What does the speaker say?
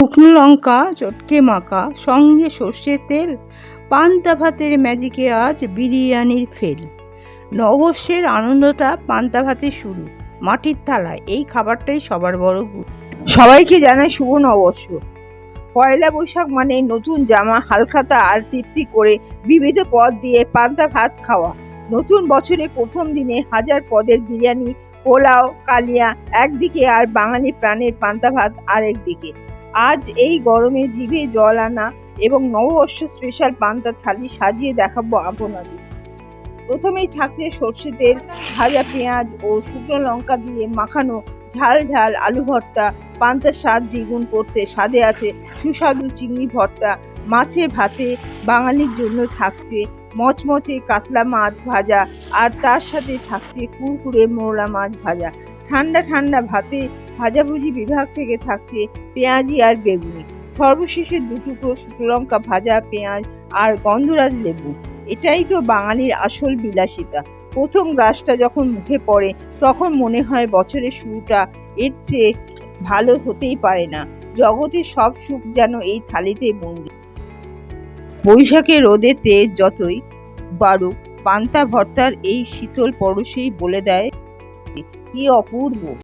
শুকনো লঙ্কা চটকে মাখা, সঙ্গে সর্ষের তেল, পান্তা ভাতের ম্যাজিকে আজ বিরিয়ানির ফেল। নববর্ষের আনন্দটা পান্তা ভাতে শুরু, মাটির থালায় এই খাবারটাই সবার বড় গুরু। সবাইকে জানাই শুভ নববর্ষ। পয়লা বৈশাখ মানে নতুন জামা, হালখাতা আর তৃপ্তি করে বিবিধ পদ দিয়ে পান্তা ভাত খাওয়া। নতুন বছরের প্রথম দিনে হাজার পদের বিরিয়ানি, পোলাও, কালিয়া একদিকে আর বাঙালি প্রাণের পান্তা ভাত আরেকদিকে। আজ এই গরমে জিভে জল আনা এবং নববর্ষ স্পেশাল পান্তা থালি সাজিয়ে দেখাবো আপনাদের। প্রথমেই থাকছে সর্ষে তেল, ভাজা পেঁয়াজ ও শুকনো লঙ্কা দিয়ে মাখানো ঝাল ঝাল আলু ভর্তা। পান্তার স্বাদ দ্বিগুণ করতে স্বাদে আছে সুস্বাদু চিংড়ি ভর্তা। মাছে ভাতে বাঙালির জন্য থাকছে মচমচে কাতলা মাছ ভাজা, আর তার সাথে থাকছে কুরকুরে মোরলা মাছ ভাজা। ঠান্ডা ঠান্ডা ভাতে ভাজাভুজি বিভাগ থেকে থাকছে পেঁয়াজি আর বেগুনি। সর্বশেষে দুটুকরো শুকনো লঙ্কা ভাজা, পেঁয়াজ আর গন্ধরাজ লেবু। এটাই তো বাঙালির আসল বিলাসিতা। প্রথম গ্রাসটা যখন মুখে পড়ে তখন মনে হয় বছরের শুরুটা এর চেয়ে ভালো হতেই পারে না। জগতের সব সুখ যেন এই থালিতে বন্দি। বৈশাখের রোদে তেজ যতই বাড়ুক, পান্তা ভর্তার এই শীতল পরশেই বলে দেয় কি অপূর্ব।